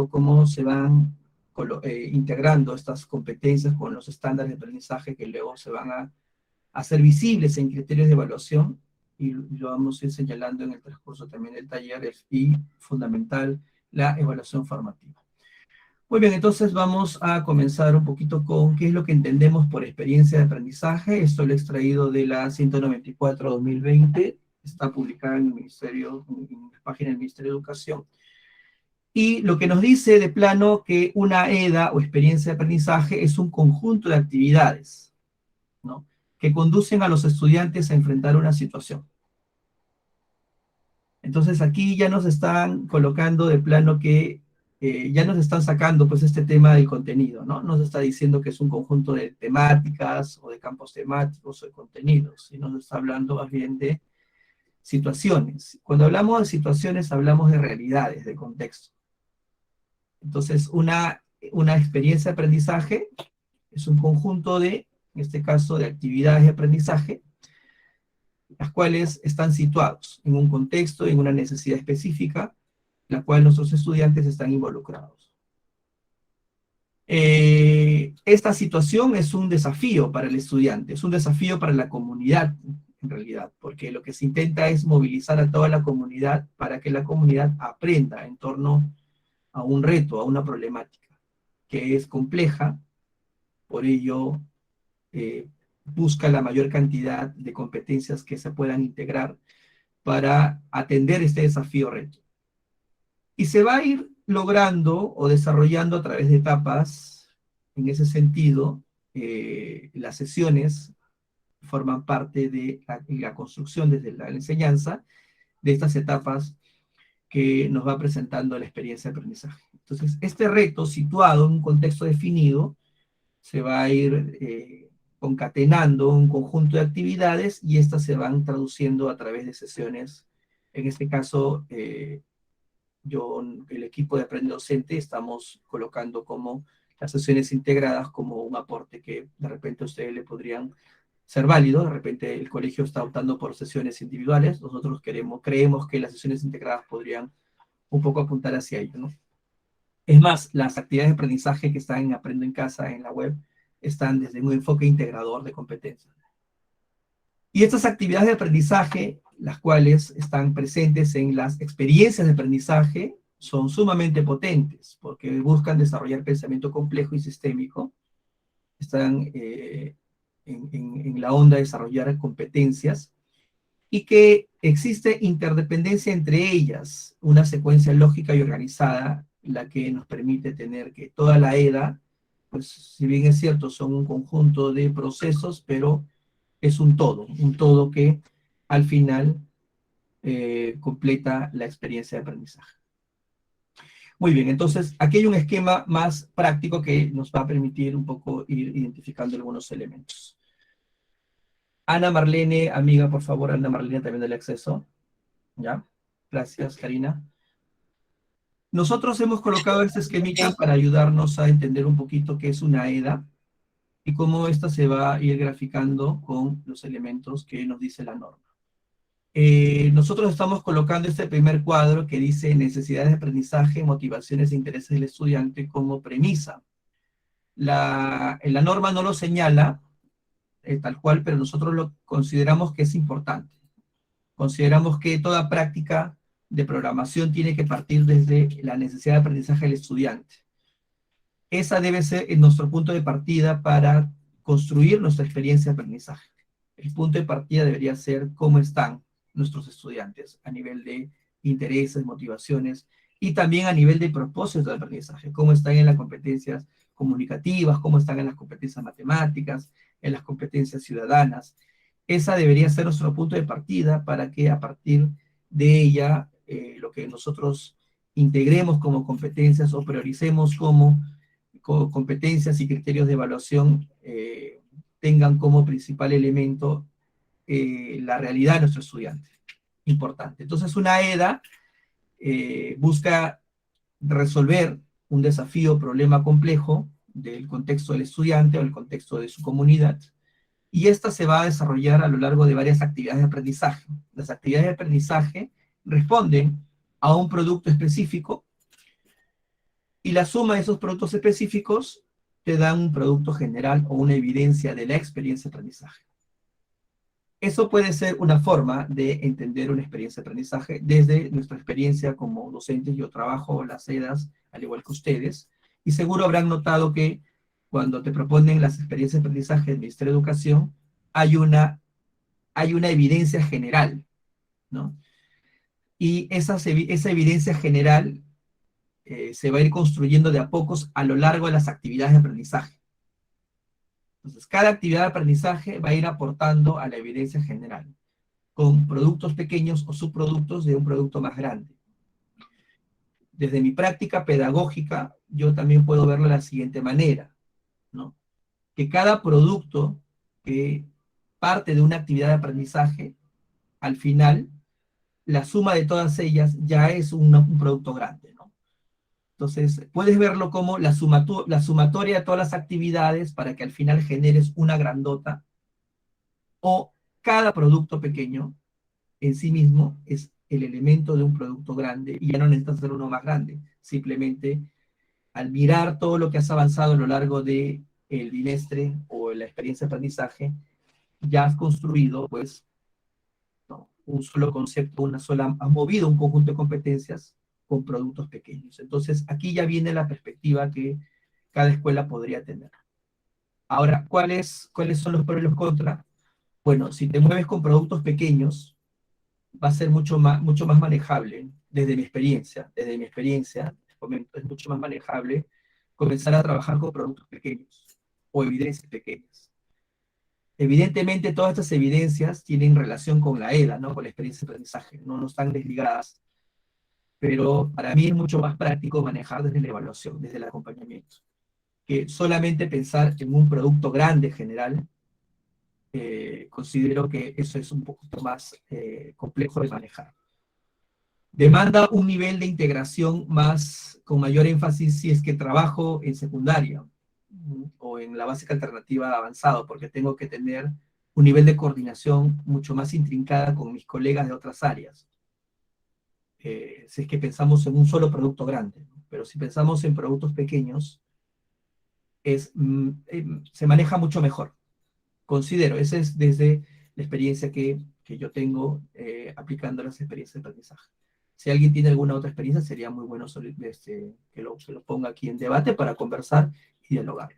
cómo se van integrando estas competencias con los estándares de aprendizaje que luego se van a hacer visibles en criterios de evaluación, y lo vamos a ir señalando en el transcurso también del taller, y fundamental, la evaluación formativa. Muy bien, entonces vamos a comenzar un poquito con qué es lo que entendemos por experiencia de aprendizaje. Esto lo he extraído de la 194/2020, está publicada en el Ministerio, en la página del Ministerio de Educación. Y lo que nos dice de plano que una EDA o experiencia de aprendizaje es un conjunto de actividades, ¿no?, que conducen a los estudiantes a enfrentar una situación. Entonces aquí ya nos están colocando de plano que ya nos están sacando pues este tema del contenido, ¿no? Nos está diciendo que es un conjunto de temáticas o de campos temáticos o de contenidos, y nos está hablando más bien de situaciones. Cuando hablamos de situaciones hablamos de realidades, de contexto. Entonces una experiencia de aprendizaje es un conjunto de, en este caso, de actividades de aprendizaje, las cuales están situados en un contexto, en una necesidad específica, en la cual nuestros estudiantes están involucrados. Esta situación es un desafío para el estudiante, es un desafío para la comunidad, en realidad, porque lo que se intenta es movilizar a toda la comunidad para que la comunidad aprenda en torno a un reto, a una problemática, que es compleja, por ello busca la mayor cantidad de competencias que se puedan integrar para atender este desafío reto. Y se va a ir logrando o desarrollando a través de etapas. En ese sentido, las sesiones forman parte de la construcción desde la enseñanza de estas etapas que nos va presentando la experiencia de aprendizaje. Entonces, este reto situado en un contexto definido se va a ir concatenando un conjunto de actividades, y estas se van traduciendo a través de sesiones. En este caso, el equipo de Aprende Docente, estamos colocando como las sesiones integradas como un aporte que de repente a ustedes le podrían ser válido. De repente el colegio está optando por sesiones individuales, nosotros creemos que las sesiones integradas podrían un poco apuntar hacia ello, ¿no? Es más, las actividades de aprendizaje que están en Aprendo en Casa, en la web, están desde un enfoque integrador de competencias. Y estas actividades de aprendizaje, las cuales están presentes en las experiencias de aprendizaje, son sumamente potentes, porque buscan desarrollar pensamiento complejo y sistémico, están en la onda de desarrollar competencias, y que existe interdependencia entre ellas, una secuencia lógica y organizada, la que nos permite tener que toda la EDA, pues si bien es cierto, son un conjunto de procesos, pero es un todo que al final completa la experiencia de aprendizaje. Muy bien, entonces aquí hay un esquema más práctico que nos va a permitir un poco ir identificando algunos elementos. Ana Marlene, amiga, por favor, Ana Marlene, también del acceso. ¿Ya? Gracias, Karina. Nosotros hemos colocado este esquemita para ayudarnos a entender un poquito qué es una EDA y cómo esta se va a ir graficando con los elementos que nos dice la norma. Nosotros estamos colocando este primer cuadro que dice necesidades de aprendizaje, motivaciones e intereses del estudiante como premisa. La norma no lo señala tal cual, pero nosotros lo consideramos que es importante. Consideramos que toda práctica de programación tiene que partir desde la necesidad de aprendizaje del estudiante. Esa debe ser nuestro punto de partida para construir nuestra experiencia de aprendizaje. El punto de partida debería ser cómo están nuestros estudiantes a nivel de intereses, motivaciones, y también a nivel de propósitos de aprendizaje, cómo están en las competencias comunicativas, cómo están en las competencias matemáticas, en las competencias ciudadanas. Esa debería ser nuestro punto de partida para que a partir de ella, lo que nosotros integremos como competencias o prioricemos como competencias y criterios de evaluación, tengan como principal elemento la realidad de nuestro estudiante. Importante. Entonces una EDA busca resolver un desafío, problema complejo del contexto del estudiante o el contexto de su comunidad, y esta se va a desarrollar a lo largo de varias actividades de aprendizaje. Las actividades de aprendizaje responden a un producto específico Y la suma de esos productos específicos te da un producto general o una evidencia de la experiencia de aprendizaje. Eso puede ser una forma de entender una experiencia de aprendizaje desde nuestra experiencia como docentes. Yo trabajo las EDAs al igual que ustedes, y seguro habrán notado que cuando te proponen las experiencias de aprendizaje del Ministerio de Educación, hay una evidencia general, ¿no? Y esa evidencia general se va a ir construyendo de a pocos a lo largo de las actividades de aprendizaje. Entonces, cada actividad de aprendizaje va a ir aportando a la evidencia general, con productos pequeños o subproductos de un producto más grande. Desde mi práctica pedagógica, yo también puedo verlo de la siguiente manera, ¿no? Que cada producto que parte de una actividad de aprendizaje, al final, la suma de todas ellas ya es un producto grande, ¿no? Entonces, puedes verlo como la sumatoria de todas las actividades para que al final generes una grandota, o cada producto pequeño en sí mismo es el elemento de un producto grande y ya no necesitas hacer uno más grande. Simplemente al mirar todo lo que has avanzado a lo largo del bimestre o la experiencia de aprendizaje, ya has construido pues ¿no? un solo concepto, has movido un conjunto de competencias con productos pequeños. Entonces aquí ya viene la perspectiva que cada escuela podría tener. Ahora, ¿cuáles son los pros y los contras? Bueno, si te mueves con productos pequeños, va a ser mucho más manejable, desde mi experiencia, comento, es mucho más manejable comenzar a trabajar con productos pequeños o evidencias pequeñas. Evidentemente, todas estas evidencias tienen relación con la EDA, ¿no? Con la experiencia de aprendizaje, no están desligadas, pero para mí es mucho más práctico manejar desde la evaluación, desde el acompañamiento, que solamente pensar en un producto grande general. Considero que eso es un poquito más complejo de manejar. Demanda un nivel de integración con mayor énfasis si es que trabajo en secundaria o en la básica alternativa avanzado, porque tengo que tener un nivel de coordinación mucho más intrincada con mis colegas de otras áreas. Si es que pensamos en un solo producto grande, ¿no? Pero si pensamos en productos pequeños, se maneja mucho mejor. Considero, esa es desde la experiencia que yo tengo aplicando las experiencias de aprendizaje. Si alguien tiene alguna otra experiencia, sería muy bueno que lo ponga aquí en debate para conversar y dialogar.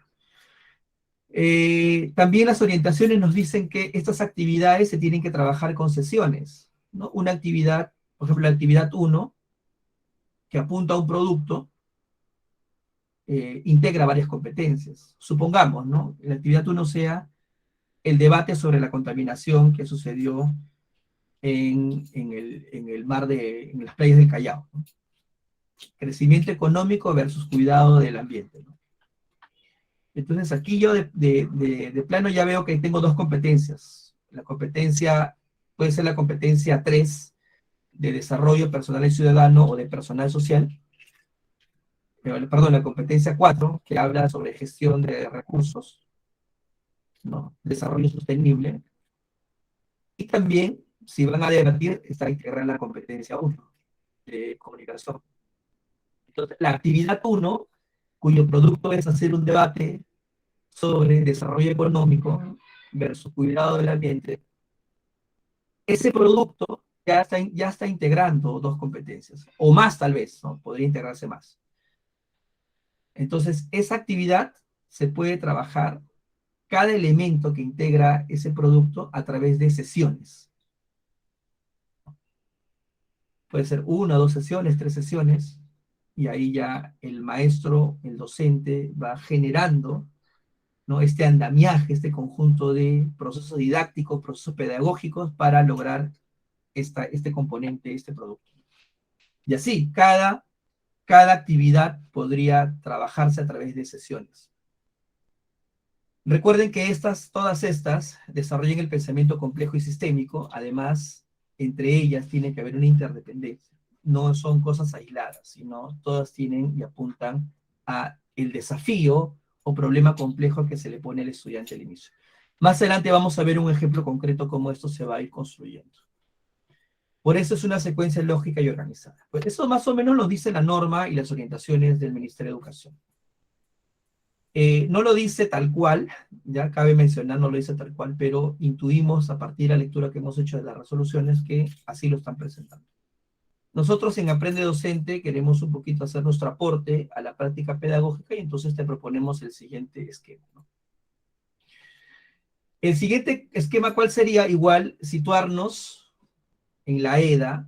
También las orientaciones nos dicen que estas actividades se tienen que trabajar con sesiones, ¿no? Una actividad, por ejemplo, la actividad 1, que apunta a un producto, integra varias competencias. Supongamos, ¿no? La actividad 1 sea el debate sobre la contaminación que sucedió en el mar en las playas del Callao, ¿no? Crecimiento económico versus cuidado del ambiente, ¿no? Entonces aquí yo de plano ya veo que tengo dos competencias. La competencia puede ser la competencia 3 de desarrollo personal y ciudadano o de personal social. Perdón, la competencia 4 que habla sobre gestión de recursos, ¿no? Desarrollo sostenible. Y también, si van a debatir, está integrada la competencia 1 de comunicación. Entonces, la actividad 1, cuyo producto es hacer un debate sobre desarrollo económico versus cuidado del ambiente, ese producto ya está integrando dos competencias, o más tal vez, ¿no? Podría integrarse más. Entonces, esa actividad se puede trabajar cada elemento que integra ese producto a través de sesiones. Puede ser 1, 2 sesiones, 3 sesiones, y ahí ya el maestro, el docente, va generando, ¿no? Este andamiaje, este conjunto de procesos didácticos, procesos pedagógicos para lograr este componente, este producto. Y así, cada actividad podría trabajarse a través de sesiones. Recuerden que todas estas desarrollan el pensamiento complejo y sistémico. Además, entre ellas tiene que haber una interdependencia. No son cosas aisladas, sino todas tienen y apuntan a el desafío o problema complejo que se le pone al estudiante al inicio. Más adelante vamos a ver un ejemplo concreto cómo esto se va a ir construyendo. Por eso es una secuencia lógica y organizada. Pues eso más o menos lo dice la norma y las orientaciones del Ministerio de Educación. No lo dice tal cual, ya cabe mencionar, no lo dice tal cual, pero intuimos a partir de la lectura que hemos hecho de las resoluciones que así lo están presentando. Nosotros en Aprende Docente queremos un poquito hacer nuestro aporte a la práctica pedagógica y entonces te proponemos el siguiente esquema, ¿no? El siguiente esquema, ¿cuál sería? Igual, situarnos en la EDA,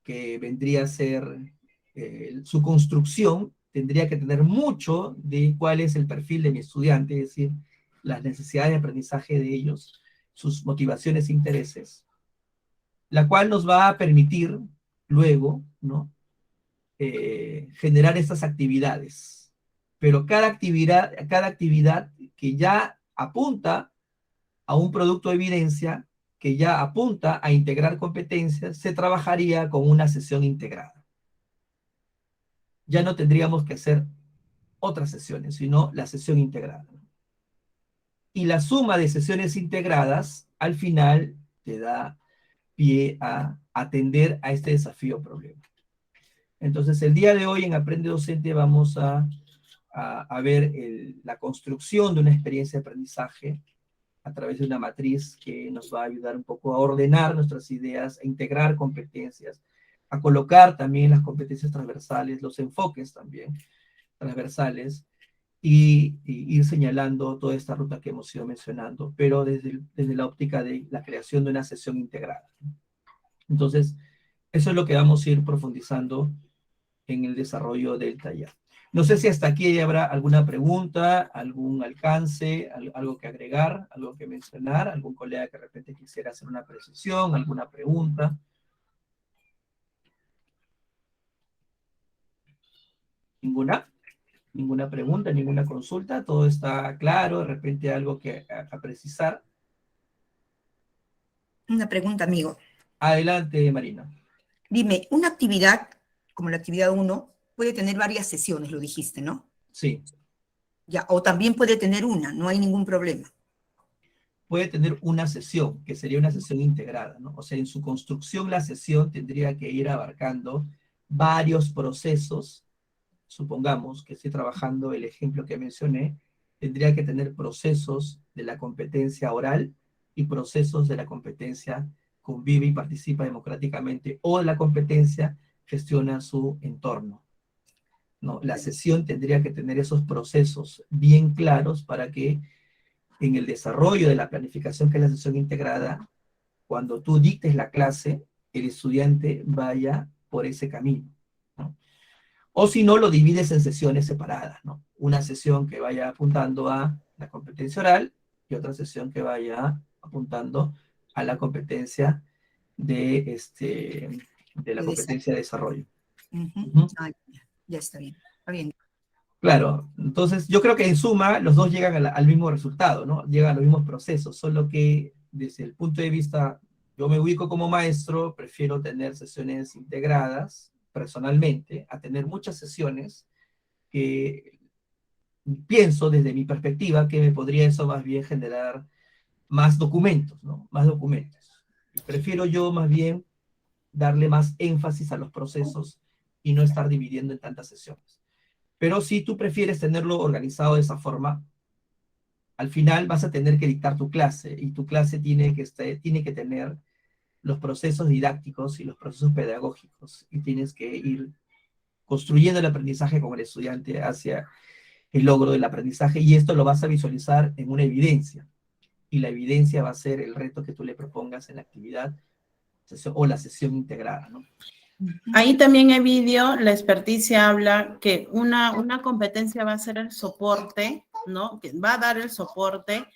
que vendría a ser su construcción, tendría que tener mucho de cuál es el perfil de mi estudiante, es decir, las necesidades de aprendizaje de ellos, sus motivaciones e intereses, la cual nos va a permitir luego, ¿no? Generar estas actividades. Pero cada actividad que ya apunta a un producto de evidencia, que ya apunta a integrar competencias, se trabajaría con una sesión integrada. Ya no tendríamos que hacer otras sesiones, sino la sesión integrada. Y la suma de sesiones integradas, al final, te da pie a atender a este desafío problema. Entonces, el día de hoy en Aprende Docente vamos a ver la construcción de una experiencia de aprendizaje a través de una matriz que nos va a ayudar un poco a ordenar nuestras ideas, a integrar competencias, a colocar también las competencias transversales, los enfoques también transversales, y ir señalando toda esta ruta que hemos ido mencionando, pero desde la óptica de la creación de una sesión integrada. Entonces, eso es lo que vamos a ir profundizando en el desarrollo del taller. No sé si hasta aquí habrá alguna pregunta, algún alcance, algo que agregar, algo que mencionar, algún colega que de repente quisiera hacer una precisión, alguna pregunta. ¿Ninguna? ¿Ninguna pregunta, ninguna consulta? ¿Todo está claro? ¿De repente algo que a precisar? Una pregunta, amigo. Adelante, Marina. Dime, una actividad como la actividad 1 puede tener varias sesiones, lo dijiste, ¿no? Sí. Ya, o también puede tener una, no hay ningún problema. Puede tener una sesión, que sería una sesión integrada, ¿no? O sea, en su construcción la sesión tendría que ir abarcando varios procesos. Supongamos que estoy trabajando el ejemplo que mencioné, tendría que tener procesos de la competencia oral y procesos de la competencia convive y participa democráticamente, o de la competencia gestiona su entorno, ¿no? La sesión tendría que tener esos procesos bien claros para que en el desarrollo de la planificación, que es la sesión integrada, cuando tú dictes la clase, el estudiante vaya por ese camino, ¿no? O si no, lo divides en sesiones separadas, ¿no? Una sesión que vaya apuntando a la competencia oral y otra sesión que vaya apuntando a la competencia de, de la competencia de desarrollo. Ah, ya está bien, está bien. Claro, entonces yo creo que en suma los dos llegan al mismo resultado, ¿no? Llegan a los mismos procesos, solo que desde el punto de vista, yo me ubico como maestro, prefiero tener sesiones integradas personalmente, a tener muchas sesiones que pienso desde mi perspectiva que me podría eso más bien generar más documentos, ¿no? Más documentos. Prefiero yo más bien darle más énfasis a los procesos y no estar dividiendo en tantas sesiones. Pero si tú prefieres tenerlo organizado de esa forma, al final vas a tener que dictar tu clase y tu clase tiene que tener los procesos didácticos y los procesos pedagógicos y tienes que ir construyendo el aprendizaje con el estudiante hacia el logro del aprendizaje y esto lo vas a visualizar en una evidencia y la evidencia va a ser el reto que tú le propongas en la actividad o la sesión integrada, ¿no? Ahí también en vídeo la experticia habla que una competencia va a ser el soporte, ¿no? Que va a dar el soporte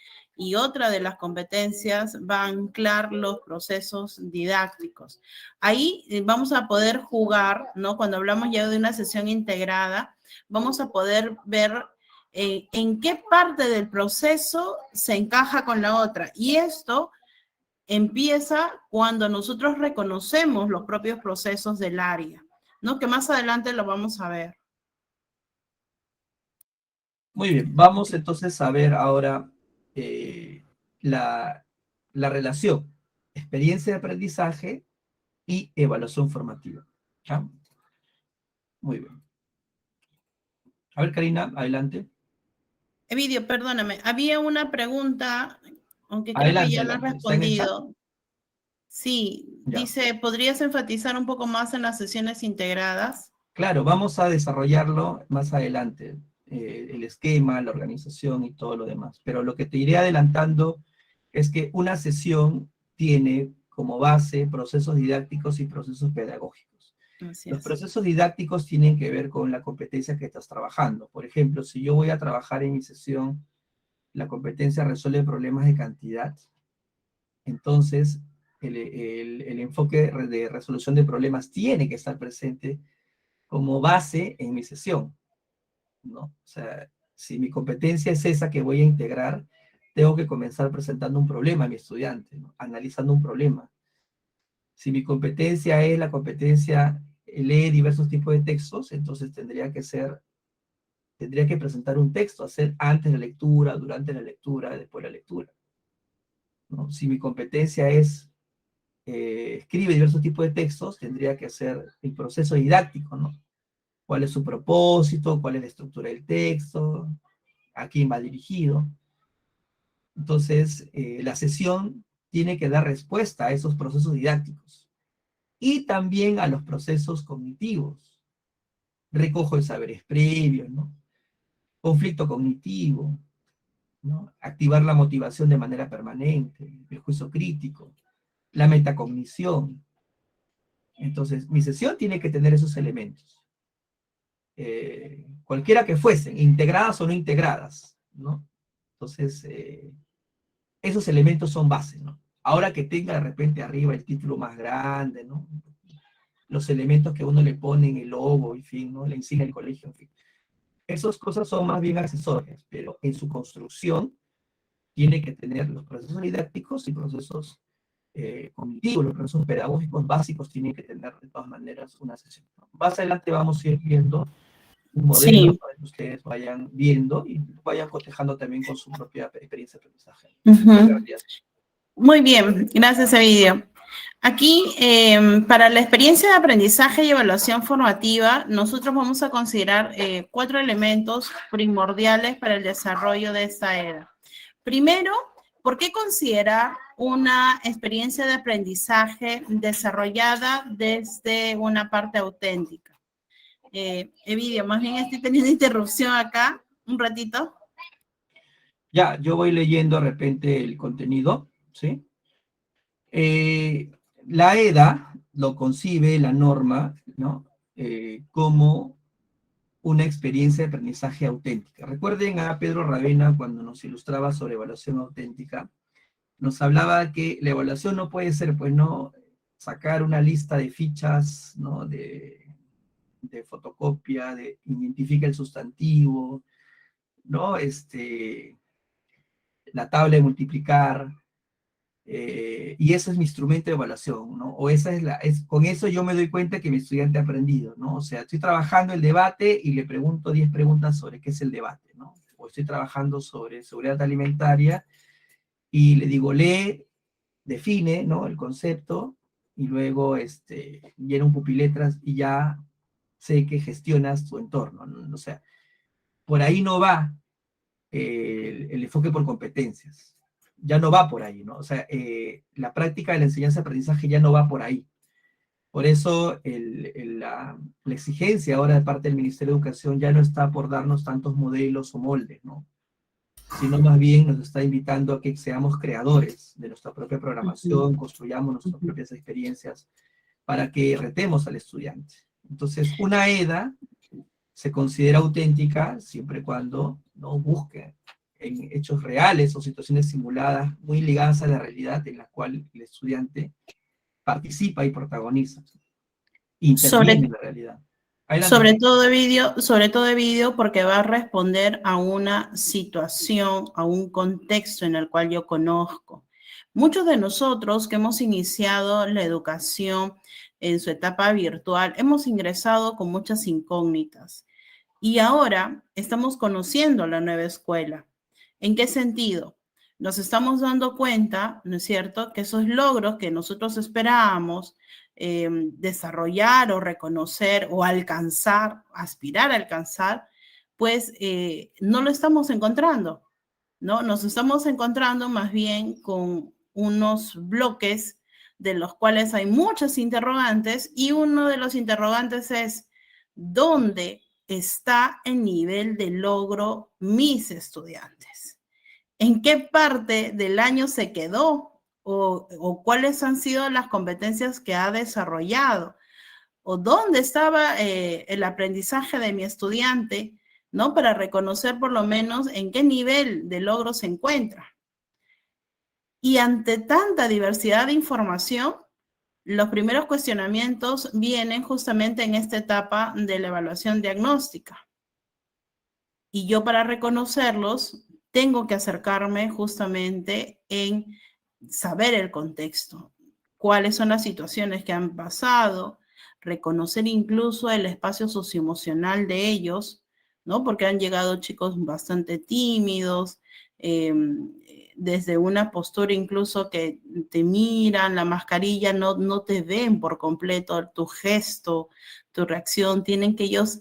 y otra de las competencias va a anclar los procesos didácticos. Ahí vamos a poder jugar, ¿no? Cuando hablamos ya de una sesión integrada, vamos a poder ver en qué parte del proceso se encaja con la otra. Y esto empieza cuando nosotros reconocemos los propios procesos del área, ¿no? Que más adelante lo vamos a ver. Muy bien, vamos entonces a ver ahora la relación experiencia de aprendizaje y evaluación formativa. ¿Ya? Muy bien. A ver, Karina, adelante. Evidio, perdóname, había una pregunta, aunque creo que Adelante, ya la has adelante. ¿Está en el chat? respondido. Sí, Ya. dice, ¿podrías enfatizar un poco más en las sesiones integradas? Claro, vamos a desarrollarlo más adelante, el esquema, la organización y todo lo demás. Pero lo que te iré adelantando es que una sesión tiene como base procesos didácticos y procesos pedagógicos. Así Los es. procesos didácticos tienen que ver con la competencia que estás trabajando. Por ejemplo, si yo voy a trabajar en mi sesión la competencia resuelve problemas de cantidad, entonces el enfoque de resolución de problemas tiene que estar presente como base en mi sesión, ¿no? O sea, si mi competencia es esa que voy a integrar, tengo que comenzar presentando un problema a mi estudiante, ¿no? Analizando un problema. Si mi competencia es la competencia lee diversos tipos de textos, entonces tendría que presentar un texto, hacer antes la lectura, durante la lectura, después la lectura, ¿no? Si mi competencia es escribe diversos tipos de textos, tendría que hacer el proceso didáctico, ¿no? ¿Cuál es su propósito? ¿Cuál es la estructura del texto? ¿A quién va dirigido? Entonces, la sesión tiene que dar respuesta a esos procesos didácticos y también a los procesos cognitivos. Recojo de saberes previos, ¿no? Conflicto cognitivo, ¿no? Activar la motivación de manera permanente, el juicio crítico, la metacognición. Entonces, mi sesión tiene que tener esos elementos. Cualquiera que fuesen, integradas o no integradas, ¿no? Entonces, esos elementos son bases, ¿no? Ahora que tenga de repente arriba el título más grande, ¿no? Los elementos que uno le pone en el logo, en fin, ¿no? La insignia del colegio, en fin. Esas cosas son más bien accesorias, pero en su construcción tiene que tener los procesos didácticos y procesos cognitivos, los procesos pedagógicos básicos tienen que tener de todas maneras una sesión, ¿no? Más adelante vamos a ir viendo un modelo Sí. para que ustedes vayan viendo y vayan cotejando también con su propia experiencia de aprendizaje. Uh-huh. Muy bien, gracias, Evidio. Aquí, para la experiencia de aprendizaje y evaluación formativa, nosotros vamos a considerar 4 elementos primordiales para el desarrollo de esta era. Primero, ¿por qué considerar una experiencia de aprendizaje desarrollada desde una parte auténtica? Evidio, más bien estoy teniendo interrupción acá, un ratito. Ya, yo voy leyendo de repente el contenido, ¿sí? La EDA lo concibe, la norma, ¿no? Como una experiencia de aprendizaje auténtica. Recuerden a Pedro Ravena cuando nos ilustraba sobre evaluación auténtica, nos hablaba que la evaluación no puede ser, pues, no sacar una lista de fichas, ¿no? De fotocopia, identifica el sustantivo, ¿no? La tabla de multiplicar, y eso es mi instrumento de evaluación, ¿no? O con eso yo me doy cuenta que mi estudiante ha aprendido, ¿no? O sea, estoy trabajando el debate y le pregunto 10 preguntas sobre qué es el debate, ¿no? O estoy trabajando sobre seguridad alimentaria y le digo, lee, define, ¿no? El concepto y luego llena un pupiletras y ya sé que gestionas tu entorno, ¿no? O sea, por ahí no va el enfoque por competencias. Ya no va por ahí, ¿no? O sea, la práctica de la enseñanza-aprendizaje ya no va por ahí. Por eso la exigencia ahora de parte del Ministerio de Educación ya no está por darnos tantos modelos o moldes, ¿no? Sino más bien nos está invitando a que seamos creadores de nuestra propia programación, construyamos nuestras propias experiencias para que retemos al estudiante. Entonces, una EDA se considera auténtica siempre y cuando no busque en hechos reales o situaciones simuladas muy ligadas a la realidad en la cual el estudiante participa y protagoniza, interviene en la realidad. Sobre todo de vídeo, porque va a responder a una situación, a un contexto en el cual yo conozco. Muchos de nosotros que hemos iniciado la educación en su etapa virtual, hemos ingresado con muchas incógnitas. Y ahora estamos conociendo la nueva escuela. ¿En qué sentido? Nos estamos dando cuenta, ¿no es cierto?, que esos logros que nosotros esperábamos desarrollar o reconocer o alcanzar, aspirar a alcanzar, pues no lo estamos encontrando, ¿no? Nos estamos encontrando más bien con unos bloques de los cuales hay muchas interrogantes, y uno de los interrogantes es: ¿dónde está el nivel de logro mis estudiantes? ¿En qué parte del año se quedó? ¿O cuáles han sido las competencias que ha desarrollado? ¿O dónde estaba el aprendizaje de mi estudiante, ¿no? Para reconocer por lo menos en qué nivel de logro se encuentra. Y ante tanta diversidad de información, los primeros cuestionamientos vienen justamente en esta etapa de la evaluación diagnóstica. Y yo, para reconocerlos, tengo que acercarme justamente en saber el contexto, cuáles son las situaciones que han pasado, reconocer incluso el espacio socioemocional de ellos, ¿no? Porque han llegado chicos bastante tímidos, desde una postura incluso que te miran, la mascarilla, no te ven por completo tu gesto, tu reacción. Tienen que ellos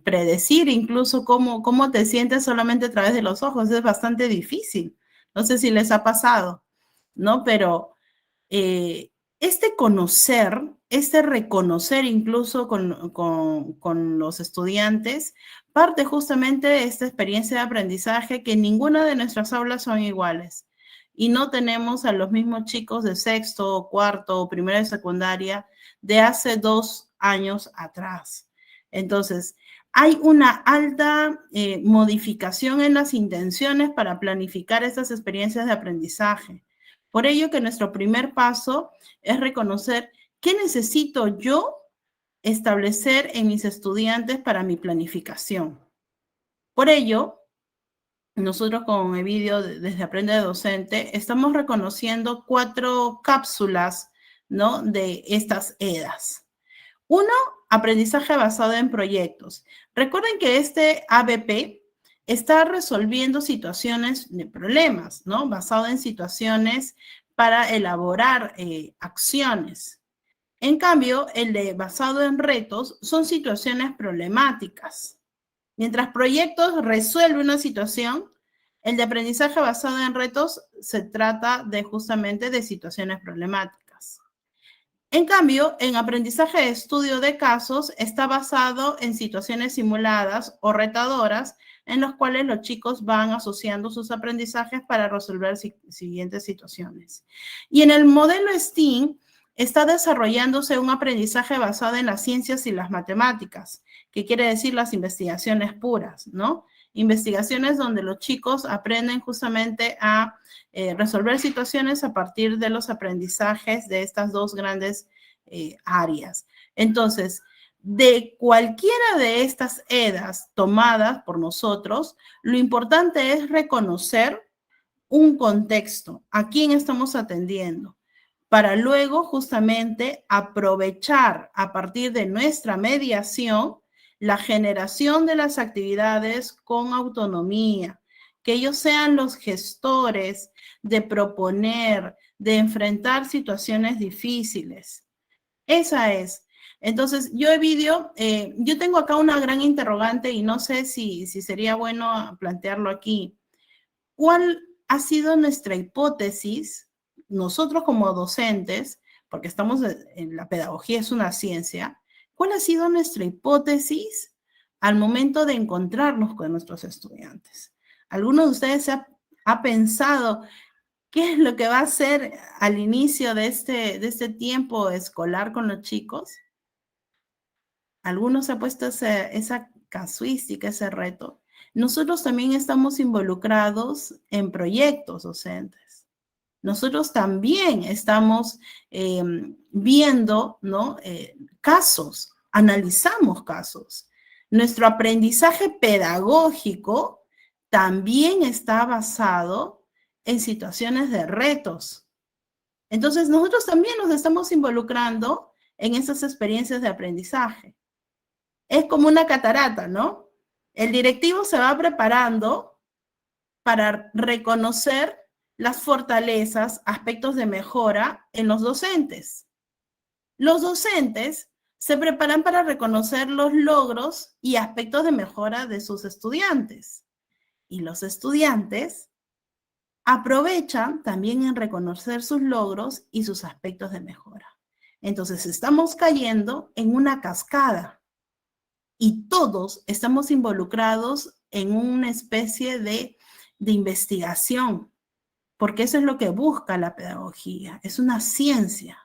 predecir incluso cómo te sientes solamente a través de los ojos. Es bastante difícil. No sé si les ha pasado, ¿no? Pero este conocer, este reconocer incluso con los estudiantes, parte justamente de esta experiencia de aprendizaje, que ninguna de nuestras aulas son iguales. Y no tenemos a los mismos chicos de sexto, cuarto o primero de secundaria de hace 2 años atrás. Entonces, hay una alta modificación en las intenciones para planificar estas experiencias de aprendizaje. Por ello que nuestro primer paso es reconocer qué necesito yo establecer en mis estudiantes para mi planificación. Por ello, nosotros con Evidio, desde Aprende Docente, estamos reconociendo 4 cápsulas, ¿no?, de estas EDAs. 1, aprendizaje basado en proyectos. Recuerden que este ABP está resolviendo situaciones de problemas, ¿no? Basado en situaciones para elaborar acciones. En cambio, el de basado en retos son situaciones problemáticas. Mientras proyectos resuelve una situación, el de aprendizaje basado en retos se trata de justamente de situaciones problemáticas. En cambio, en aprendizaje de estudio de casos está basado en situaciones simuladas o retadoras, en los cuales los chicos van asociando sus aprendizajes para resolver siguientes situaciones. Y en el modelo STEAM está desarrollándose un aprendizaje basado en las ciencias y las matemáticas, que quiere decir las investigaciones puras, ¿no? Investigaciones donde los chicos aprenden justamente a resolver situaciones a partir de los aprendizajes de estas 2 grandes áreas. Entonces, de cualquiera de estas EDAs tomadas por nosotros, lo importante es reconocer un contexto, a quién estamos atendiendo, para luego justamente aprovechar a partir de nuestra mediación la generación de las actividades con autonomía, que ellos sean los gestores de proponer, de enfrentar situaciones difíciles. Esa es. Entonces, yo, Evidio, yo tengo acá una gran interrogante y no sé si sería bueno plantearlo aquí. ¿Cuál ha sido nuestra hipótesis, nosotros como docentes, porque estamos en la pedagogía, es una ciencia, cuál ha sido nuestra hipótesis al momento de encontrarnos con nuestros estudiantes? ¿Alguno de ustedes ha pensado qué es lo que va a hacer al inicio de este tiempo escolar con los chicos? ¿Alguno se ha puesto esa casuística, ese reto? Nosotros también estamos involucrados en proyectos docentes. Nosotros también estamos viendo, ¿no?, casos, analizamos casos. Nuestro aprendizaje pedagógico también está basado en situaciones de retos. Entonces, nosotros también nos estamos involucrando en esas experiencias de aprendizaje. Es como una catarata, ¿no? El directivo se va preparando para reconocer las fortalezas, aspectos de mejora en los docentes. Los docentes se preparan para reconocer los logros y aspectos de mejora de sus estudiantes. Y los estudiantes aprovechan también en reconocer sus logros y sus aspectos de mejora. Entonces, estamos cayendo en una cascada y todos estamos involucrados en una especie de investigación, porque eso es lo que busca la pedagogía, es una ciencia.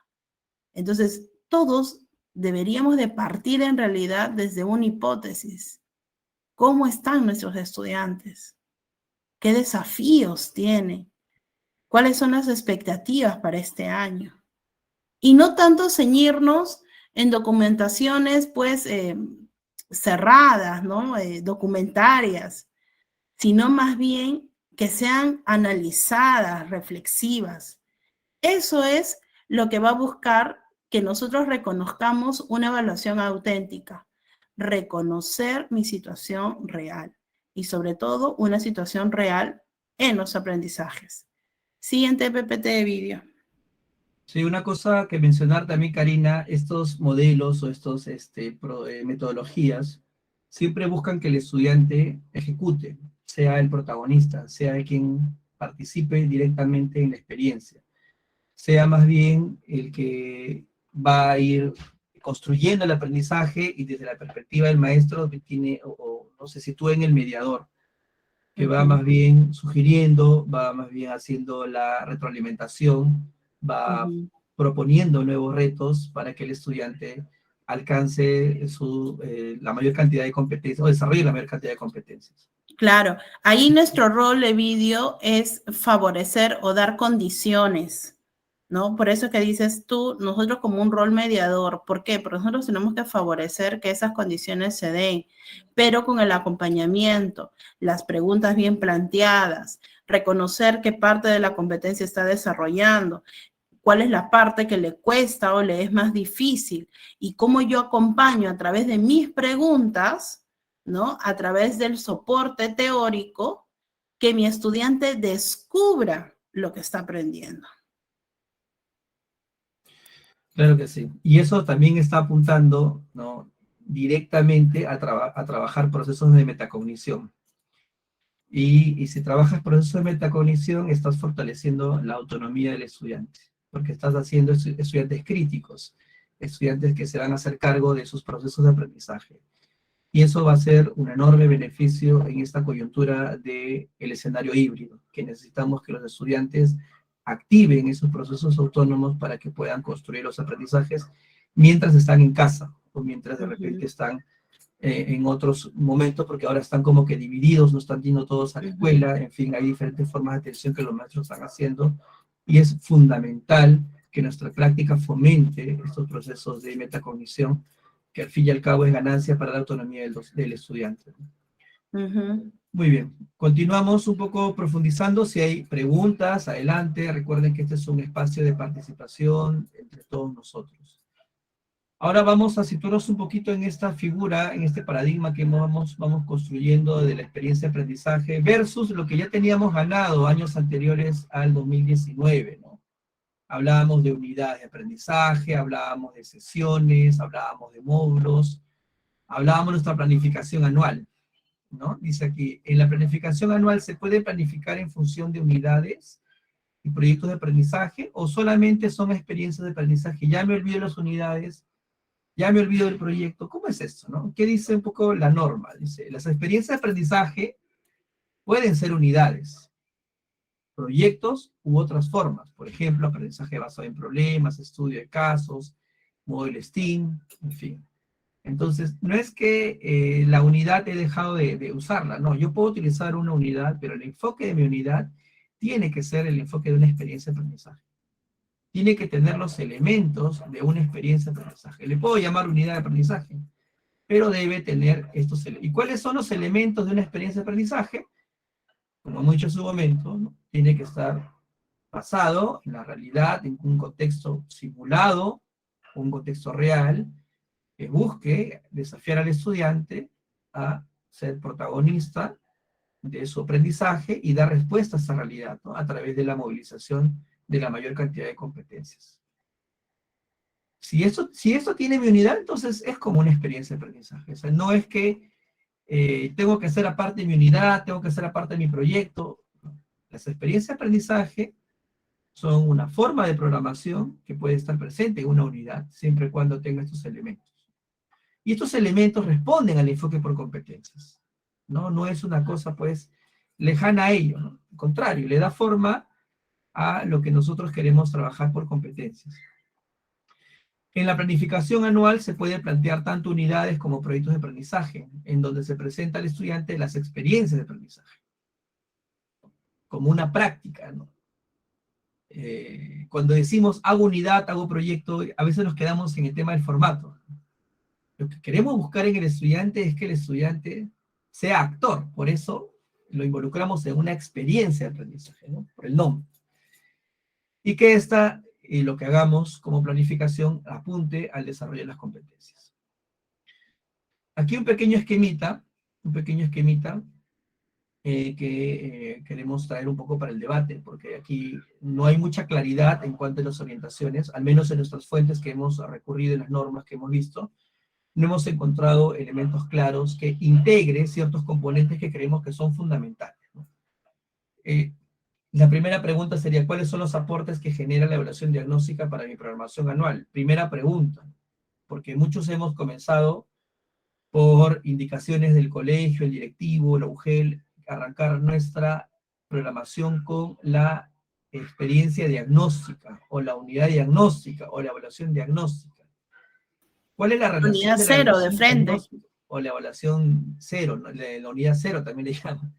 Entonces, todos deberíamos de partir en realidad desde una hipótesis. ¿Cómo están nuestros estudiantes? ¿Qué desafíos tienen? ¿Cuáles son las expectativas para este año? Y no tanto ceñirnos en documentaciones, pues, cerradas, ¿no? Documentarias, sino más bien que sean analizadas, reflexivas. Eso es lo que va a buscar que nosotros reconozcamos una evaluación auténtica, reconocer mi situación real y sobre todo una situación real en los aprendizajes. Siguiente PPT de vídeo. Sí, una cosa que mencionar también, Karina, estos modelos o estos metodologías siempre buscan que el estudiante ejecute, sea el protagonista, sea quien participe directamente en la experiencia, sea más bien el que va a ir construyendo el aprendizaje y desde la perspectiva del maestro tiene, o se sitúa en el mediador, que va más bien sugiriendo, va más bien haciendo la retroalimentación, va proponiendo nuevos retos para que el estudiante alcance la mayor cantidad de competencias, o desarrolle la mayor cantidad de competencias. Claro, ahí nuestro rol de vídeo es favorecer o dar condiciones, ¿no? Por eso que dices tú, nosotros como un rol mediador. ¿Por qué? Porque nosotros tenemos que favorecer que esas condiciones se den, pero con el acompañamiento, las preguntas bien planteadas, reconocer qué parte de la competencia está desarrollando, cuál es la parte que le cuesta o le es más difícil y cómo yo acompaño a través de mis preguntas, ¿no? A través del soporte teórico, que mi estudiante descubra lo que está aprendiendo. Claro que sí. Y eso también está apuntando, ¿no?, directamente a trabajar procesos de metacognición. Y si trabajas procesos de metacognición, estás fortaleciendo la autonomía del estudiante, porque estás haciendo estudiantes críticos, estudiantes que se van a hacer cargo de sus procesos de aprendizaje. Y eso va a ser un enorme beneficio en esta coyuntura del escenario híbrido, que necesitamos que los estudiantes activen esos procesos autónomos para que puedan construir los aprendizajes mientras están en casa, o mientras de repente están en otros momentos, porque ahora están como que divididos, no están yendo todos a la escuela, en fin, hay diferentes formas de atención que los maestros están haciendo, y es fundamental que nuestra práctica fomente estos procesos de metacognición, que al fin y al cabo es ganancia para la autonomía del estudiante. Muy bien, continuamos un poco profundizando. Si hay preguntas, adelante. Recuerden que este es un espacio de participación entre todos nosotros. Ahora vamos a situarnos un poquito en esta figura, en este paradigma que vamos construyendo de la experiencia de aprendizaje versus lo que ya teníamos ganado años anteriores al 2019, ¿no? Hablábamos de unidades de aprendizaje, hablábamos de sesiones, hablábamos de módulos, hablábamos de nuestra planificación anual, ¿no? Dice aquí, en la planificación anual se puede planificar en función de unidades y proyectos de aprendizaje, o solamente son experiencias de aprendizaje. Ya me olvido de las unidades, ya me olvido del proyecto. ¿Cómo es esto, no? ¿Qué dice un poco la norma? Dice, las experiencias de aprendizaje pueden ser unidades, proyectos u otras formas. Por ejemplo, aprendizaje basado en problemas, estudio de casos, modelo STEAM, en fin. Entonces, no es que la unidad he dejado de usarla, no. Yo puedo utilizar una unidad, pero el enfoque de mi unidad tiene que ser el enfoque de una experiencia de aprendizaje. Tiene que tener los elementos de una experiencia de aprendizaje. Le puedo llamar unidad de aprendizaje, pero debe tener estos elementos. ¿Y cuáles son los elementos de una experiencia de aprendizaje? Como hemos dicho en su momento, ¿no? Tiene que estar basado en la realidad, en un contexto simulado, un contexto real, que busque desafiar al estudiante a ser protagonista de su aprendizaje y dar respuesta a esa realidad, ¿no?, a través de la movilización de la mayor cantidad de competencias. Si esto tiene mi unidad, entonces es como una experiencia de aprendizaje. O sea, no es que tengo que ser aparte de mi unidad, tengo que ser aparte de mi proyecto. Las experiencias de aprendizaje son una forma de programación que puede estar presente en una unidad, siempre y cuando tenga estos elementos. Y estos elementos responden al enfoque por competencias, ¿no? No es una cosa, pues, lejana a ello, ¿no? Al contrario, le da forma a lo que nosotros queremos trabajar por competencias. En la planificación anual se puede plantear tanto unidades como proyectos de aprendizaje, en donde se presenta al estudiante las experiencias de aprendizaje, como una práctica, ¿no? Cuando decimos hago unidad, hago proyecto, a veces nos quedamos en el tema del formato. Lo que queremos buscar en el estudiante es que el estudiante sea actor, por eso lo involucramos en una experiencia de aprendizaje, ¿no? Por el nombre. Y que lo que hagamos como planificación apunte al desarrollo de las competencias. Aquí un pequeño esquemita que queremos traer un poco para el debate, porque aquí no hay mucha claridad en cuanto a las orientaciones, al menos en nuestras fuentes que hemos recurrido, en las normas que hemos visto, no hemos encontrado elementos claros que integren ciertos componentes que creemos que son fundamentales, ¿no? La primera pregunta sería, ¿cuáles son los aportes que genera la evaluación diagnóstica para mi programación anual? Primera pregunta, porque muchos hemos comenzado por indicaciones del colegio, el directivo, la UGEL, arrancar nuestra programación con la experiencia diagnóstica, o la unidad diagnóstica, o la evaluación diagnóstica. ¿Cuál es la relación Unidad de la cero, de evaluación frente. diagnóstica? O la evaluación cero, ¿no? La unidad cero también le llaman.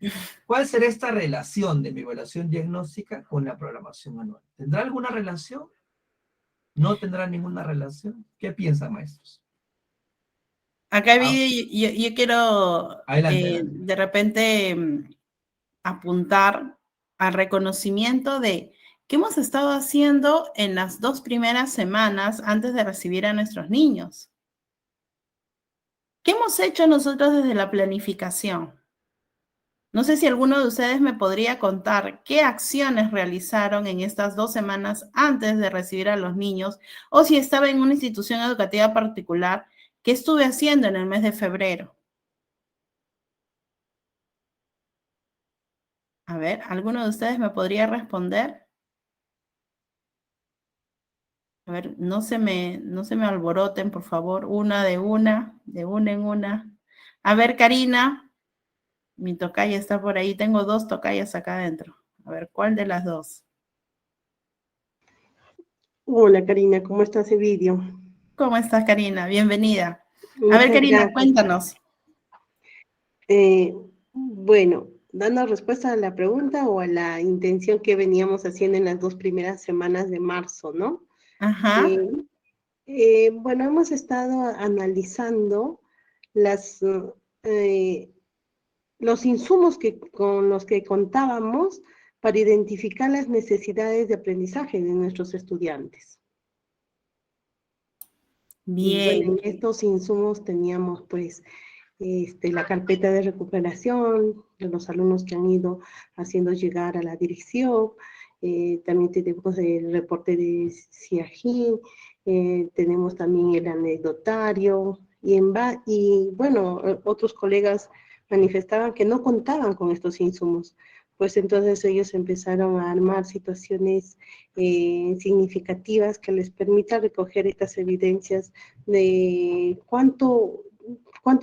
¿Cuál será esta relación de mi evaluación diagnóstica con la programación anual? ¿Tendrá alguna relación? ¿No tendrá ninguna relación? ¿Qué piensan, maestros? Acá yo quiero Adelante. de repente apuntar al reconocimiento de qué hemos estado haciendo en las 2 primeras semanas antes de recibir a nuestros niños. ¿Qué hemos hecho nosotros desde la planificación? No sé si alguno de ustedes me podría contar qué acciones realizaron en estas 2 semanas antes de recibir a los niños, o si estaba en una institución educativa particular, ¿qué estuve haciendo en el mes de febrero? A ver, ¿alguno de ustedes me podría responder? A ver, no se me alboroten, por favor, de una en una. A ver, Karina, mi tocaya está por ahí, tengo 2 tocayas acá adentro. A ver, ¿cuál de las 2? Hola Karina, ¿cómo estás, Evidio? ¿Cómo estás, Karina? Bienvenida. A ver, Muchas Karina, gracias. cuéntanos. Bueno, dando respuesta a la pregunta o a la intención que veníamos haciendo en las 2 primeras semanas de marzo, ¿no? Ajá. Bueno, hemos estado analizando los insumos con los que contábamos para identificar las necesidades de aprendizaje de nuestros estudiantes. Y bueno, Bien. en estos insumos teníamos pues la carpeta de recuperación de los alumnos que han ido haciendo llegar a la dirección, también tenemos el reporte de CIAGIN, tenemos también el anecdotario, y bueno, otros colegas manifestaban que no contaban con estos insumos, pues entonces ellos empezaron a armar situaciones significativas que les permita recoger estas evidencias de cuánto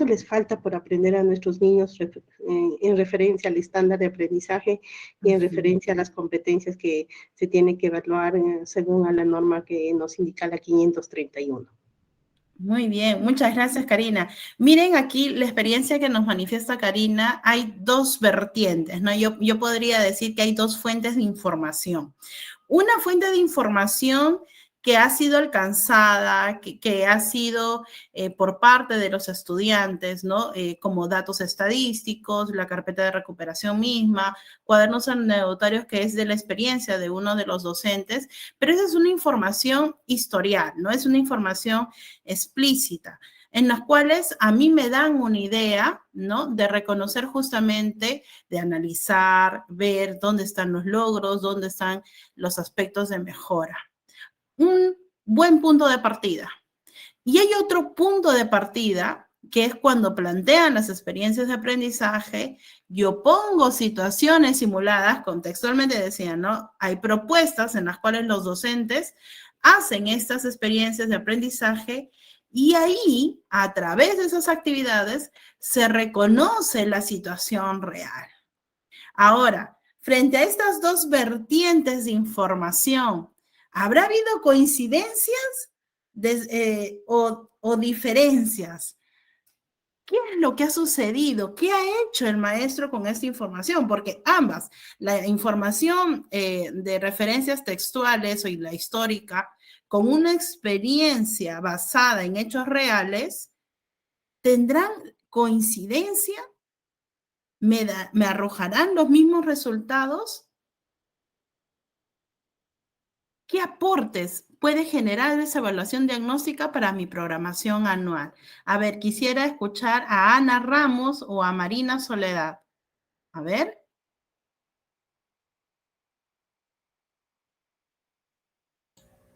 les falta por aprender a nuestros niños en referencia al estándar de aprendizaje y en referencia a las competencias que se tiene que evaluar según a la norma que nos indica la 531. Muy bien, muchas gracias, Karina. Miren aquí la experiencia que nos manifiesta Karina. Hay 2 vertientes, ¿no? Yo podría decir que hay 2 fuentes de información. Una fuente de información que ha sido alcanzada, que ha sido por parte de los estudiantes, ¿no? Como datos estadísticos, la carpeta de recuperación misma, cuadernos anecdotarios, que es de la experiencia de uno de los docentes, pero esa es una información historial, ¿no? Es una información explícita, en las cuales a mí me dan una idea, ¿no? De reconocer justamente, de analizar, ver dónde están los logros, dónde están los aspectos de mejora. Un buen punto de partida. Y hay otro punto de partida, que es cuando plantean las experiencias de aprendizaje, yo pongo situaciones simuladas, contextualmente decían, ¿no? Hay propuestas en las cuales los docentes hacen estas experiencias de aprendizaje y ahí, a través de esas actividades, se reconoce la situación real. Ahora, frente a estas dos vertientes de información, ¿habrá habido coincidencias o diferencias? ¿Qué es lo que ha sucedido? ¿Qué ha hecho el maestro con esta información? Porque ambas, la información de referencias textuales y la histórica, con una experiencia basada en hechos reales, ¿tendrán coincidencia? ¿Me arrojarán los mismos resultados? ¿Qué aportes puede generar esa evaluación diagnóstica para mi programación anual? A ver, quisiera escuchar a Ana Ramos o a Marina Soledad. A ver.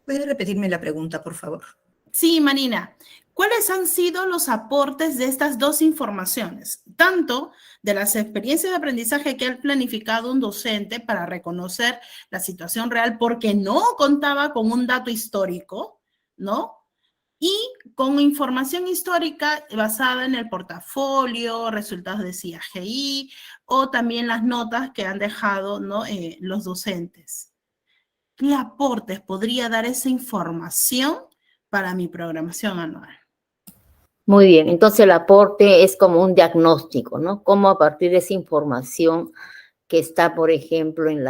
¿Puede repetirme la pregunta, por favor? Sí, Marina. ¿Cuáles han sido los aportes de estas dos informaciones? Tanto de las experiencias de aprendizaje que ha planificado un docente para reconocer la situación real porque no contaba con un dato histórico, ¿no? Y con información histórica basada en el portafolio, resultados de CIAGI o también las notas que han dejado, ¿no? Los docentes. ¿Qué aportes podría dar esa información para mi programación anual? Muy bien, entonces el aporte es como un diagnóstico, ¿no? Cómo a partir de esa información que está, por ejemplo, en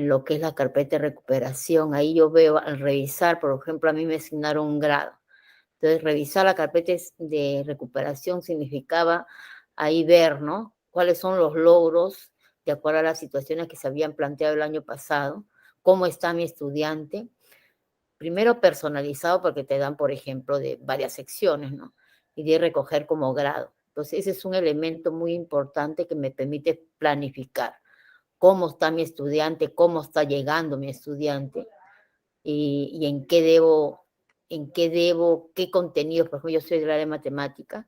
lo que es la carpeta de recuperación, ahí yo veo al revisar, por ejemplo, a mí me asignaron un grado. Entonces, revisar la carpeta de recuperación significaba ahí ver, ¿no? Cuáles son los logros de acuerdo a las situaciones que se habían planteado el año pasado, cómo está mi estudiante. Primero personalizado porque te dan, por ejemplo, de varias secciones, ¿no? Y de recoger como grado. Entonces, ese es un elemento muy importante que me permite planificar cómo está mi estudiante, cómo está llegando mi estudiante y en qué qué contenidos, por ejemplo, yo soy del área de matemática,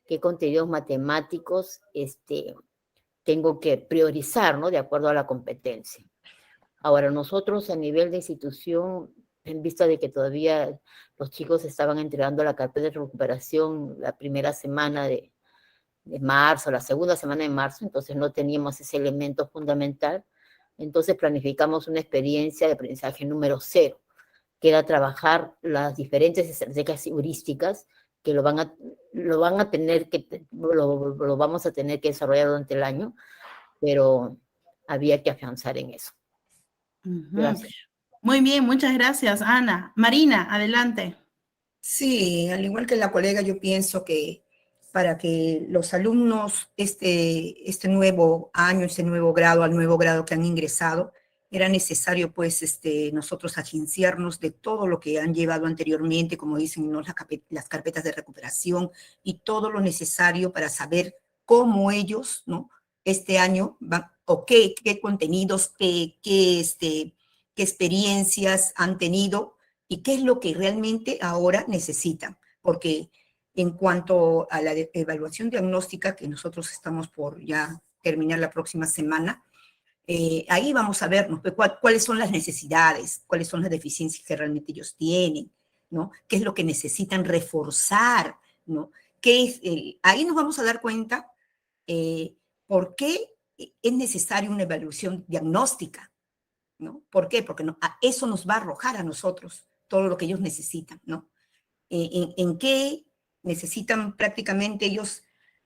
qué contenidos matemáticos tengo que priorizar, ¿no? De acuerdo a la competencia. Ahora, nosotros a nivel de institución, en vista de que todavía los chicos estaban entregando la carpeta de recuperación la primera semana de marzo, la segunda semana de marzo, entonces no teníamos ese elemento fundamental, entonces planificamos una experiencia de aprendizaje número 0, que era trabajar las diferentes estrategias heurísticas que lo vamos a tener que desarrollar durante el año, pero había que afianzar en eso. Gracias. Muy bien, muchas gracias, Ana. Marina, adelante. Sí, al igual que la colega, yo pienso que para que los alumnos este nuevo año, este nuevo grado, al nuevo grado que han ingresado, era necesario pues nosotros agenciarnos de todo lo que han llevado anteriormente, como dicen, ¿no? Las carpetas de recuperación y todo lo necesario para saber cómo ellos, ¿no? Este año van, o qué contenidos, qué experiencias han tenido y qué es lo que realmente ahora necesitan. Porque en cuanto a la evaluación diagnóstica, que nosotros estamos por ya terminar la próxima semana, ahí vamos a ver, ¿no? Cuáles son las necesidades, cuáles son las deficiencias que realmente ellos tienen, ¿no? ¿Qué es lo que necesitan reforzar, ¿no? Ahí nos vamos a dar cuenta por qué es necesaria una evaluación diagnóstica, ¿no? ¿Por qué? Porque eso nos va a arrojar a nosotros todo lo que ellos necesitan, ¿no? En qué necesitan prácticamente ellos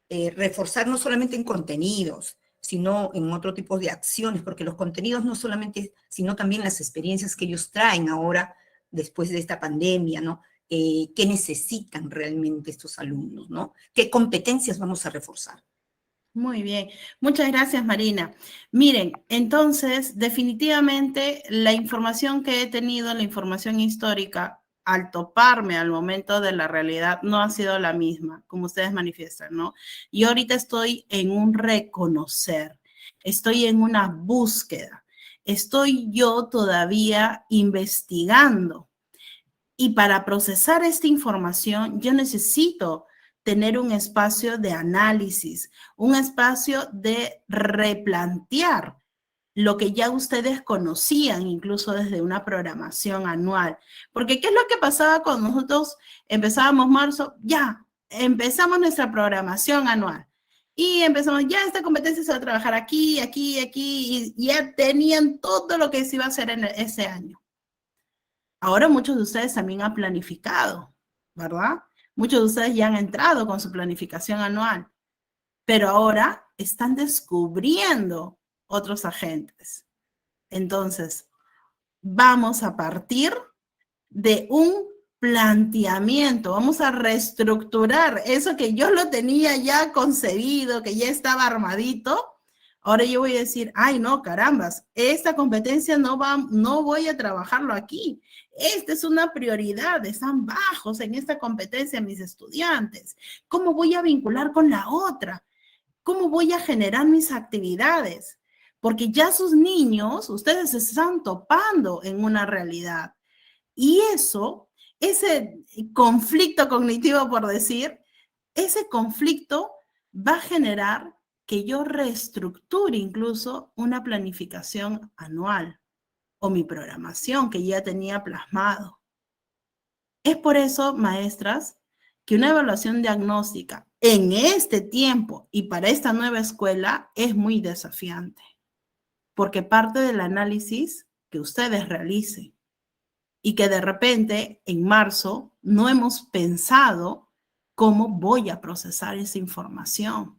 reforzar no solamente en contenidos, sino en otro tipo de acciones, porque los contenidos no solamente, sino también las experiencias que ellos traen ahora, después de esta pandemia, ¿no? ¿Qué necesitan realmente estos alumnos, ¿no? ¿Qué competencias vamos a reforzar? Muy bien, muchas gracias, Marina. Miren, entonces, definitivamente la información que he tenido, la información histórica, al toparme al momento de la realidad, no ha sido la misma, como ustedes manifiestan, ¿no? Y ahorita estoy en un reconocer, estoy en una búsqueda, estoy yo todavía investigando. Y para procesar esta información, yo necesito tener un espacio de análisis, un espacio de replantear lo que ya ustedes conocían, incluso desde una programación anual. Porque ¿qué es lo que pasaba cuando nosotros empezábamos marzo? Ya, empezamos nuestra programación anual. Y empezamos, ya esta competencia se va a trabajar aquí, aquí, aquí, y ya tenían todo lo que se iba a hacer en ese año. Ahora muchos de ustedes también han planificado, ¿verdad? Muchos de ustedes ya han entrado con su planificación anual, pero ahora están descubriendo otros agentes. Entonces, vamos a partir de un planteamiento, vamos a reestructurar eso que yo lo tenía ya concebido, que ya estaba armadito. Ahora yo voy a decir, ay no, carambas, esta competencia no voy a trabajarlo aquí. Esta es una prioridad, están bajos en esta competencia mis estudiantes. ¿Cómo voy a vincular con la otra? ¿Cómo voy a generar mis actividades? Porque ya sus niños, ustedes se están topando en una realidad. Y eso, ese conflicto cognitivo, por decir, ese conflicto va a generar que yo reestructure incluso una planificación anual o mi programación que ya tenía plasmado. Es por eso, maestras, que una evaluación diagnóstica en este tiempo y para esta nueva escuela es muy desafiante, porque parte del análisis que ustedes realicen y que de repente en marzo no hemos pensado cómo voy a procesar esa información.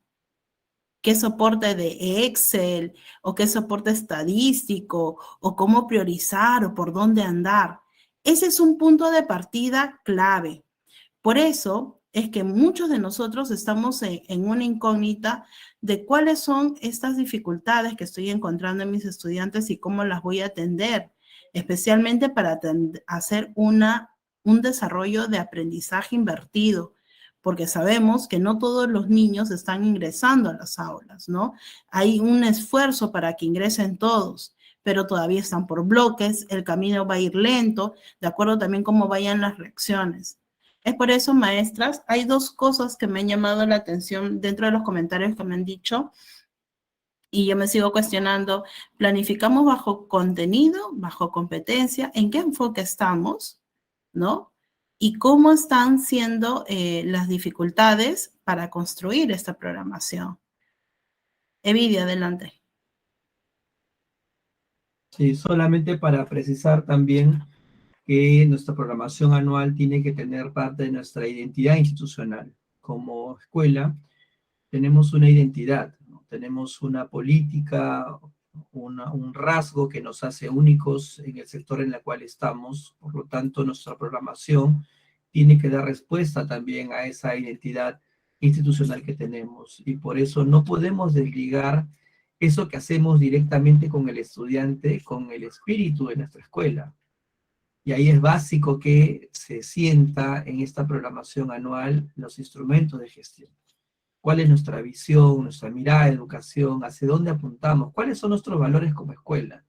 ¿Qué soporte de Excel o qué soporte estadístico o cómo priorizar o por dónde andar? Ese es un punto de partida clave. Por eso es que muchos de nosotros estamos en una incógnita de cuáles son estas dificultades que estoy encontrando en mis estudiantes y cómo las voy a atender, especialmente para hacer un desarrollo de aprendizaje invertido, porque sabemos que no todos los niños están ingresando a las aulas, ¿no? Hay un esfuerzo para que ingresen todos, pero todavía están por bloques, el camino va a ir lento, de acuerdo también cómo vayan las reacciones. Es por eso, maestras, hay dos cosas que me han llamado la atención dentro de los comentarios que me han dicho, y yo me sigo cuestionando, ¿planificamos bajo contenido, bajo competencia? ¿En qué enfoque estamos? ¿No? Y cómo están siendo las dificultades para construir esta programación. Evidia, adelante. Sí, solamente para precisar también que nuestra programación anual tiene que tener parte de nuestra identidad institucional. Como escuela tenemos una identidad, ¿no? Tenemos una política, un rasgo que nos hace únicos en el sector en el cual estamos. Por lo tanto, nuestra programación tiene que dar respuesta también a esa identidad institucional que tenemos. Y por eso no podemos desligar eso que hacemos directamente con el estudiante, con el espíritu de nuestra escuela. Y ahí es básico que se sienta en esta programación anual los instrumentos de gestión. ¿Cuál es nuestra visión, nuestra mirada de educación? ¿Hacia dónde apuntamos? ¿Cuáles son nuestros valores como escuela?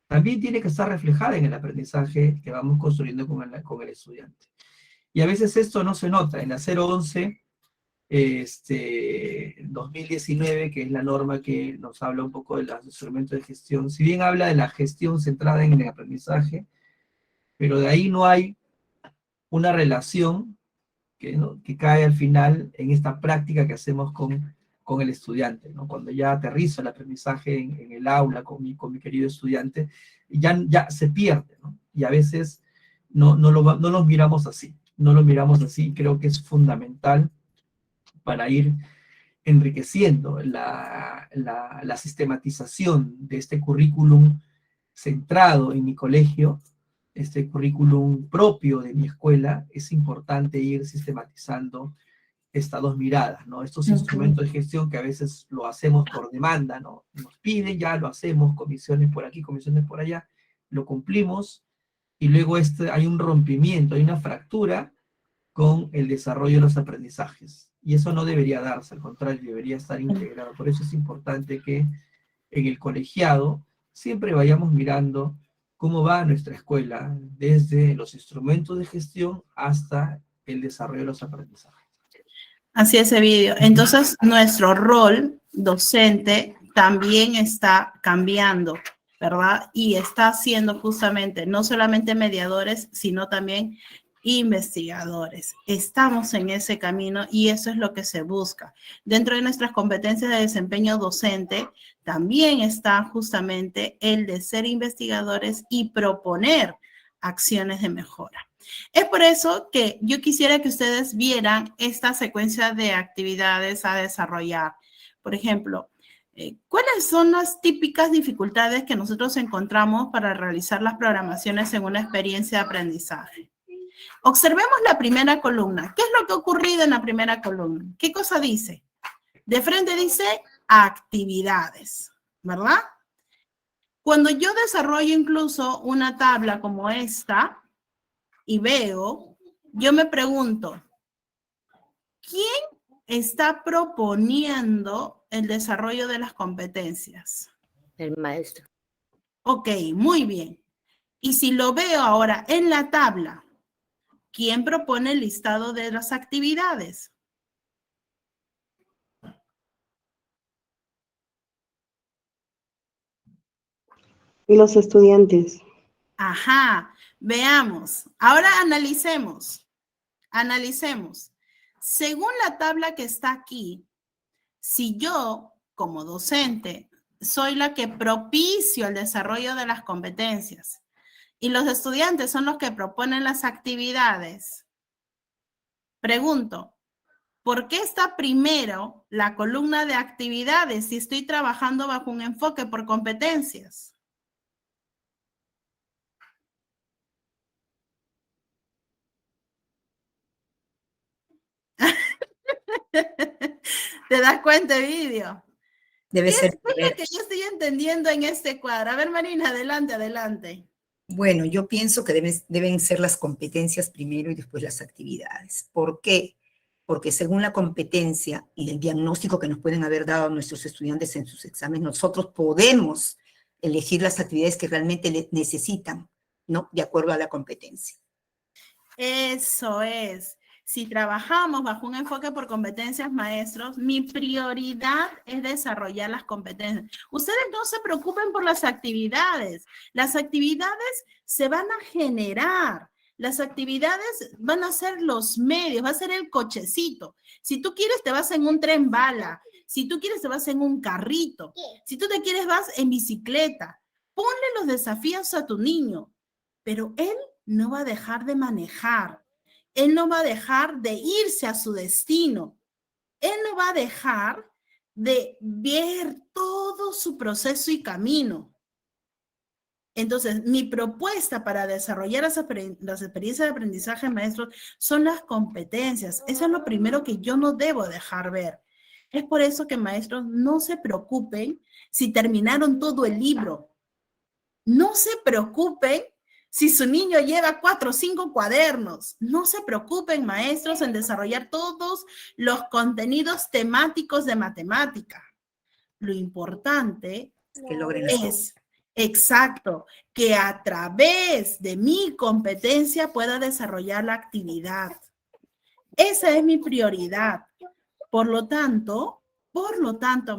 También tiene que estar reflejada en el aprendizaje que vamos construyendo con el estudiante. Y a veces esto no se nota. En la 011, 2019, que es la norma que nos habla un poco de los instrumentos de gestión, si bien habla de la gestión centrada en el aprendizaje, pero de ahí no hay una relación que cae al final en esta práctica que hacemos con el estudiante, ¿no? Cuando ya aterrizo el aprendizaje en el aula con mi querido estudiante, ya se pierde, ¿no? Y a veces no los miramos así, y creo que es fundamental para ir enriqueciendo la sistematización de este currículum centrado en mi colegio, este currículum propio de mi escuela. Es importante ir sistematizando estas dos miradas, ¿no? Estos instrumentos de gestión que a veces lo hacemos por demanda, ¿no? Nos piden, ya lo hacemos, comisiones por aquí, comisiones por allá, lo cumplimos, y luego hay un rompimiento, hay una fractura con el desarrollo de los aprendizajes. Y eso no debería darse, al contrario, debería estar integrado. Por eso es importante que en el colegiado siempre vayamos mirando cómo va nuestra escuela, desde los instrumentos de gestión hasta el desarrollo de los aprendizajes. Así es, Evidio. Entonces, nuestro rol docente también está cambiando, ¿verdad? Y está siendo justamente no solamente mediadores, sino también investigadores. Estamos en ese camino y eso es lo que se busca. Dentro de nuestras competencias de desempeño docente, también está justamente el de ser investigadores y proponer acciones de mejora. Es por eso que yo quisiera que ustedes vieran esta secuencia de actividades a desarrollar. Por ejemplo, ¿cuáles son las típicas dificultades que nosotros encontramos para realizar las programaciones en una experiencia de aprendizaje? Observemos la primera columna. ¿Qué es lo que ha ocurrido en la primera columna? ¿Qué cosa dice? De frente dice actividades, ¿verdad? Cuando yo desarrollo incluso una tabla como esta y veo, yo me pregunto, ¿quién está proponiendo el desarrollo de las competencias? El maestro. Ok, muy bien. Y si lo veo ahora en la tabla, ¿quién propone el listado de las actividades? Y los estudiantes. Ajá, veamos. Ahora analicemos. Analicemos. Según la tabla que está aquí, si yo, como docente, soy la que propicio el desarrollo de las competencias y los estudiantes son los que proponen las actividades, pregunto, ¿por qué está primero la columna de actividades si estoy trabajando bajo un enfoque por competencias? ¿Te das cuenta, Evidio? Debe ¿Qué ser es lo primero. que yo estoy entendiendo en este cuadro? A ver, Marina, adelante, adelante. Bueno, yo pienso que deben ser las competencias primero y después las actividades. ¿Por qué? Porque según la competencia y el diagnóstico que nos pueden haber dado nuestros estudiantes en sus exámenes, nosotros podemos elegir las actividades que realmente necesitan, ¿no? De acuerdo a la competencia. Eso es. Si trabajamos bajo un enfoque por competencias, maestros, mi prioridad es desarrollar las competencias. Ustedes no se preocupen por las actividades. Las actividades se van a generar. Las actividades van a ser los medios, va a ser el cochecito. Si tú quieres, te vas en un tren bala. Si tú quieres, te vas en un carrito. Si tú te quieres, vas en bicicleta. Ponle los desafíos a tu niño, pero él no va a dejar de manejar. Él no va a dejar de irse a su destino. Él no va a dejar de ver todo su proceso y camino. Entonces, mi propuesta para desarrollar las experiencias de aprendizaje, maestros, son las competencias. Eso es lo primero que yo no debo dejar ver. Es por eso que, maestros, no se preocupen si terminaron todo el libro. No se preocupen si su niño lleva 4 o 5 cuadernos. No se preocupen, maestros, en desarrollar todos los contenidos temáticos de matemática. Lo importante Que logren las es, exacto, que a través de mi competencia pueda desarrollar la actividad. Esa es mi prioridad. Por lo tanto,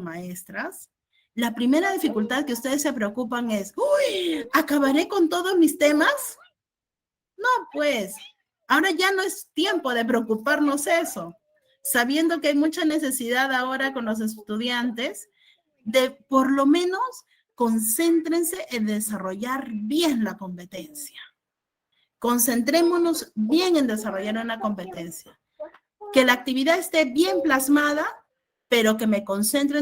maestras, la primera dificultad que ustedes se preocupan es, uy, ¿acabaré con todos mis temas? No, pues, ahora ya no es tiempo de preocuparnos eso, sabiendo que hay mucha necesidad ahora con los estudiantes de, por lo menos, concéntrense en desarrollar bien la competencia. Concentrémonos bien en desarrollar una competencia. Que la actividad esté bien plasmada, pero que me concentre